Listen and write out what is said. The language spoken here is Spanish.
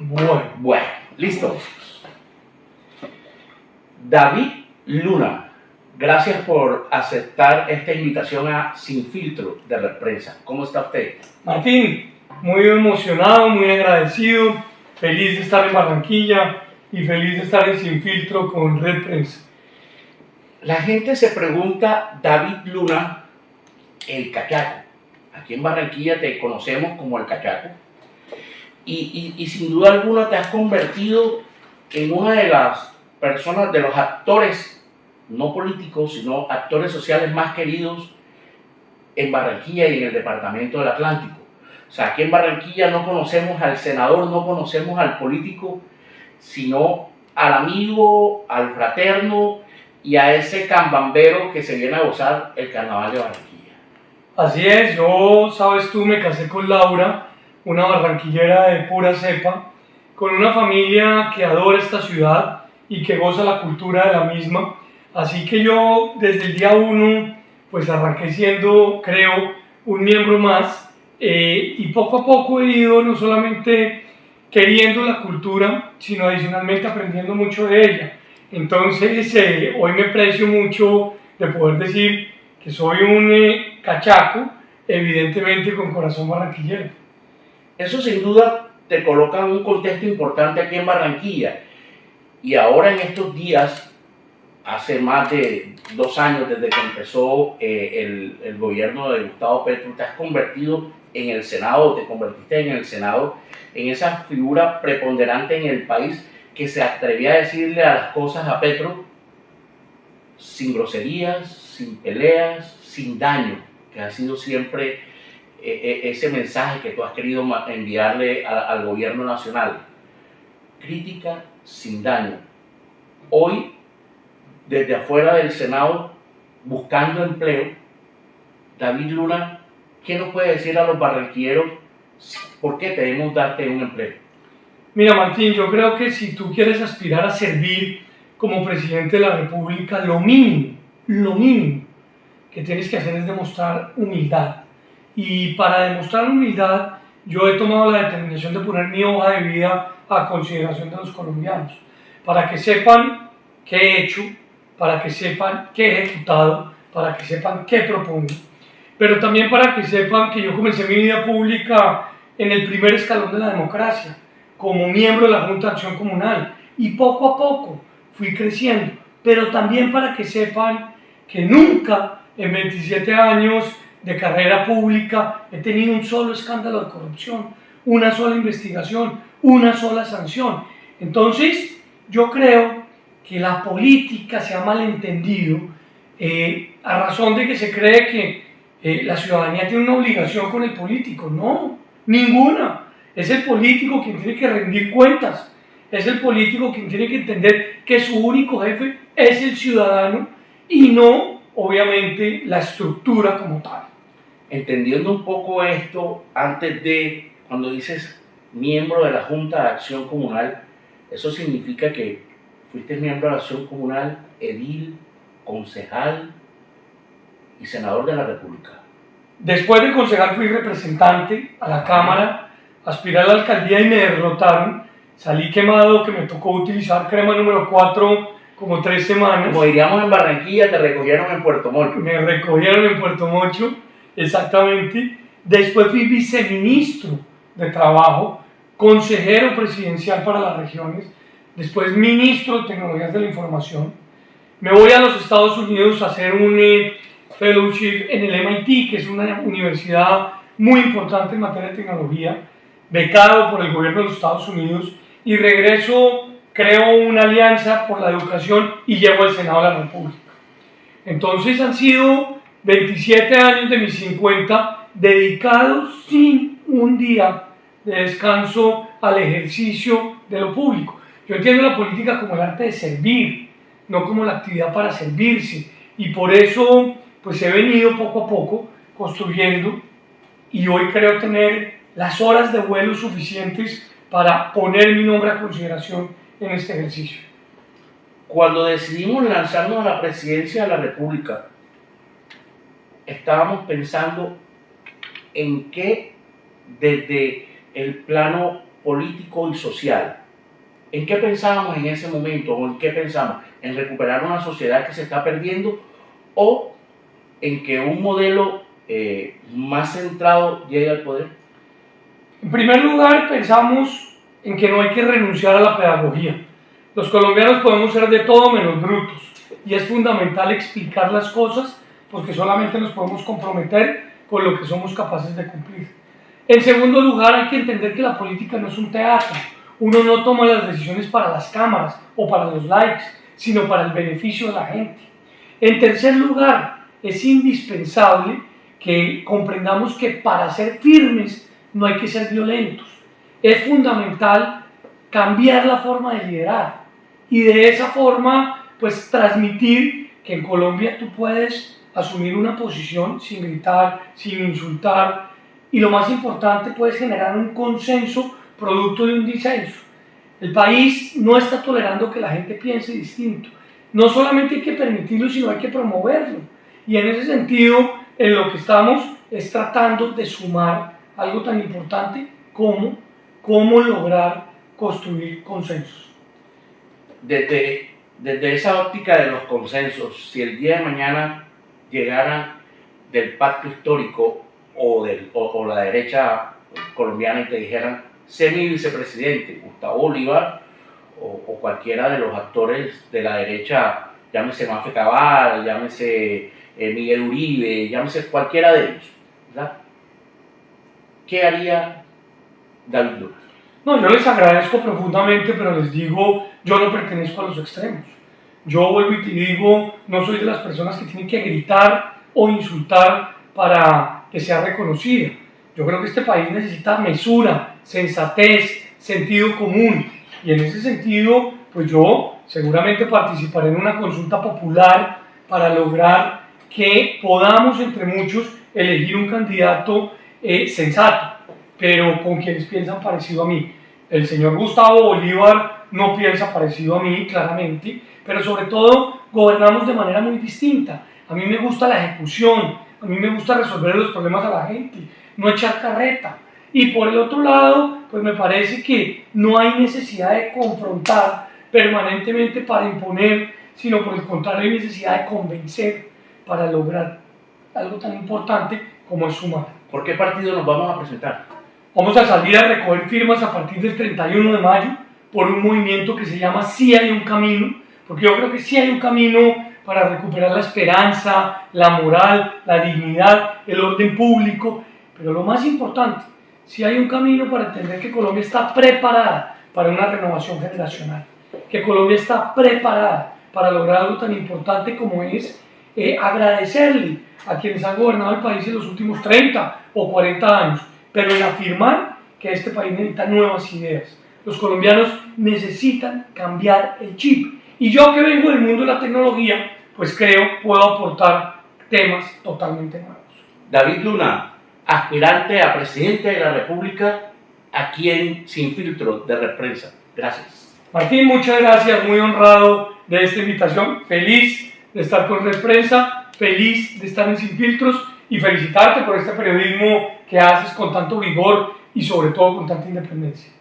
Bueno, listo. David Luna, gracias por aceptar esta invitación a Sin Filtro de Red Prensa. ¿Cómo está usted? Martín, muy emocionado, muy agradecido, feliz de estar en Barranquilla y feliz de estar en Sin Filtro con Red Prensa. La gente se pregunta, David Luna, el cachaco. Aquí en Barranquilla te conocemos como el cachaco. Y sin duda alguna te has convertido en una de las personas, de los actores, no políticos, sino actores sociales más queridos en Barranquilla y en el departamento del Atlántico. O sea, aquí en Barranquilla no conocemos al senador, no conocemos al político, sino al amigo, al fraterno y a ese cambambero que se viene a gozar el carnaval de Barranquilla. Así es, yo, sabes tú, me casé con Laura, una barranquillera de pura cepa, con una familia que adora esta ciudad y que goza la cultura de la misma. Así que yo, desde el día 1, pues arranqué siendo, creo, un miembro más, y poco a poco he ido no solamente queriendo la cultura, sino adicionalmente aprendiendo mucho de ella. Entonces, hoy me aprecio mucho de poder decir que soy un cachaco, evidentemente con corazón barranquillero. Eso sin duda te coloca en un contexto importante aquí en Barranquilla. Y ahora en estos días, hace más de 2 años desde que empezó el gobierno de Gustavo Petro, te has convertido en el Senado, te convertiste en el Senado, en esa figura preponderante en el país que se atrevía a decirle a las cosas a Petro sin groserías, sin peleas, sin daño, que ha sido siempre ese mensaje que tú has querido enviarle al gobierno nacional. Crítica sin daño. Hoy, desde afuera del Senado, buscando empleo, David Luna, ¿qué nos puede decir a los barranquilleros por qué debemos darte un empleo? Mira, Martín, yo creo que si tú quieres aspirar a servir como presidente de la República, lo mínimo que tienes que hacer es demostrar humildad. Y para demostrar humildad, yo he tomado la determinación de poner mi hoja de vida a consideración de los colombianos, para que sepan qué he hecho, para que sepan qué he ejecutado, para que sepan qué propongo, pero también para que sepan que yo comencé mi vida pública en el primer escalón de la democracia, como miembro de la Junta de Acción Comunal, y poco a poco fui creciendo, pero también para que sepan que nunca en 27 años de carrera pública he tenido un solo escándalo de corrupción, una sola investigación, una sola sanción. Entonces, yo creo que la política se ha malentendido a razón de que se cree que la ciudadanía tiene una obligación con el político. No, ninguna. Es el político quien tiene que rendir cuentas. Es el político quien tiene que entender que su único jefe es el ciudadano y no, obviamente, la estructura como tal. Entendiendo un poco esto, antes de, cuando dices miembro de la Junta de Acción Comunal, eso significa que fuiste miembro de la Acción Comunal, edil, concejal y senador de la República. Después de concejal fui representante a la Cámara, aspiré a la alcaldía y me derrotaron. Salí quemado, que me tocó utilizar crema número 4 como 3 semanas. Como diríamos en Barranquilla, te recogieron en Puerto Mocho. Me recogieron en Puerto Mocho, exactamente. Después fui viceministro de Trabajo, consejero presidencial para las regiones, después ministro de Tecnologías de la Información. Me voy a los Estados Unidos a hacer un fellowship en el MIT, que es una universidad muy importante en materia de tecnología, becado por el gobierno de los Estados Unidos, y regreso, creo una alianza por la educación y llego al Senado de la República. Entonces han sido 27 años de mis 50 dedicados sin un día de descanso al ejercicio de lo público. Yo entiendo la política como el arte de servir, no como la actividad para servirse, y por eso pues he venido poco a poco construyendo, y hoy creo tener las horas de vuelo suficientes para poner mi nombre a consideración en este ejercicio. Cuando decidimos lanzarnos a la presidencia de la República, estábamos pensando en que desde el plano político y social, ¿en qué pensábamos en ese momento o en qué pensamos? ¿En recuperar una sociedad que se está perdiendo o en que un modelo más centrado llegue al poder? En primer lugar, pensamos en que no hay que renunciar a la pedagogía. Los colombianos podemos ser de todo menos brutos y es fundamental explicar las cosas porque solamente nos podemos comprometer con lo que somos capaces de cumplir. En segundo lugar, hay que entender que la política no es un teatro. Uno no toma las decisiones para las cámaras o para los likes, sino para el beneficio de la gente. En tercer lugar, es indispensable que comprendamos que para ser firmes no hay que ser violentos. Es fundamental cambiar la forma de liderar y de esa forma pues transmitir que en Colombia tú puedes asumir una posición sin gritar, sin insultar y lo más importante, puedes generar un consenso producto de un disenso. El país no está tolerando que la gente piense distinto. No solamente hay que permitirlo, sino hay que promoverlo. Y en ese sentido, en lo que estamos es tratando de sumar algo tan importante como cómo lograr construir consensos. Desde esa óptica de los consensos, si el día de mañana llegaran del pacto histórico o la derecha colombiana y te dijeran, sé mi vicepresidente, Gustavo Bolívar, o cualquiera de los actores de la derecha, llámese Mafe Cabal, llámese Miguel Uribe, llámese cualquiera de ellos, ¿verdad? ¿Qué haría David Luna? No, yo les agradezco profundamente, pero les digo, yo no pertenezco a los extremos. Yo vuelvo y te digo, no soy de las personas que tienen que gritar o insultar para que sea reconocida. Yo creo que este país necesita mesura, sensatez, sentido común. Y en ese sentido, pues yo seguramente participaré en una consulta popular para lograr que podamos entre muchos elegir un candidato sensato, pero con quienes piensan parecido a mí. El señor Gustavo Bolívar no piensa parecido a mí, claramente, pero sobre todo gobernamos de manera muy distinta. A mí me gusta la ejecución, a mí me gusta resolver los problemas a la gente, no echar carreta. Y por el otro lado, pues me parece que no hay necesidad de confrontar permanentemente para imponer, sino por el contrario hay necesidad de convencer para lograr algo tan importante como es sumar. ¿Por qué partido nos vamos a presentar? Vamos a salir a recoger firmas a partir del 31 de mayo por un movimiento que se llama Sí hay un camino, porque yo creo que sí hay un camino para recuperar la esperanza, la moral, la dignidad, el orden público, pero lo más importante, sí hay un camino para entender que Colombia está preparada para una renovación generacional, que Colombia está preparada para lograr algo tan importante como es agradecerle a quienes han gobernado el país en los últimos 30 o 40 años, pero en afirmar que este país necesita nuevas ideas. Los colombianos necesitan cambiar el chip. Y yo que vengo del mundo de la tecnología, pues creo puedo aportar temas totalmente nuevos. David Luna, aspirante a presidente de la República, aquí en Sin Filtro de Red Prensa. Gracias. Martín, muchas gracias, muy honrado de esta invitación, feliz de estar con Red Prensa, feliz de estar en Sin Filtros y felicitarte por este periodismo que haces con tanto vigor y sobre todo con tanta independencia.